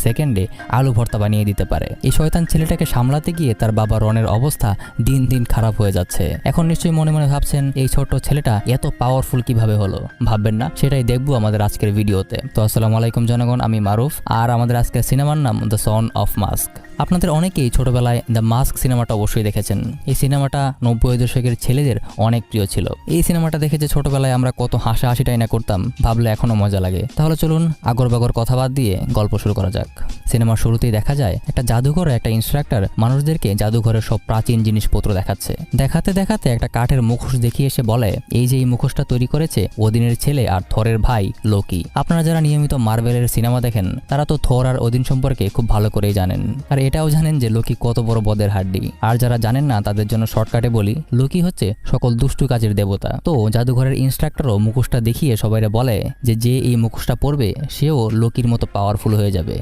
সেকেন্ডে আলু ভর্তা বানিয়ে দিতে পারে। এই শয়তান ছেলেটাকে সামলাতে গিয়ে তার বাবা রনের অবস্থা দিন দিন খারাপ হয়ে যাচ্ছে। এখন নিশ্চয়ই মনে মনে ভাবছেন এই ছোট্ট ছেলেটা এত পাওয়ারফুল কিভাবে হলো? ভাববেন না, সেটাই দেখবো আমাদের আজকের ভিডিওতে। তো আসসালামু আলাইকুম জনগণ, আমি মারুফ, আর আমাদের আজকের সিনেমার নাম দ্য সন অফ মাস্ক। আপনাদের অনেকেই ছোটবেলায় দ্য মাস্ক সিনেমাটা অবশ্যই দেখেছেন। এই সিনেমাটা 90 দশকের ছেলেদের অনেক প্রিয় ছিল। এই সিনেমাটা দেখে যে ছোটবেলায় আমরা কত হাসাহাসিটাই না করতাম, ভাবলে এখনো মজা লাগে। তাহলে চলুন আগর বাগর কথা বাদ দিয়ে গল্প শুরু করা যাক। সিনেমার শুরুতেই দেখা যায় একটা জাদুঘরে একটা ইন্সট্রাক্টর মানুষদেরকে জাদুঘরের সব প্রাচীন জিনিসপত্র দেখাচ্ছে। দেখাতে দেখাতে একটা কাঠের মুখোশ দেখিয়ে এসে বলে, এই যে এই মুখোশটা তৈরি করেছে ওদিনের ছেলে আর থরের ভাই লোকি। আপনারা যারা নিয়মিত মার্ভেলের সিনেমা দেখেন তারা তো থর আর ওদিন সম্পর্কে খুব ভালো করেই জানেন, আর এটাও জানেন যে লোকি কত বড় বদের হাড্ডি। আর যারা জানেন না তাদের জন্য শর্টকাটে বলি, লোকি হচ্ছে সকল দুষ্টু কাজের দেবতা। তো জাদুঘরের ইন্সট্রাক্টরও মুখোশটা দেখিয়ে সবাইরে বলে যে যে এই মুখোশটা পরবে সেও লোকির মতো পাওয়ারফুল হয়ে যাবে।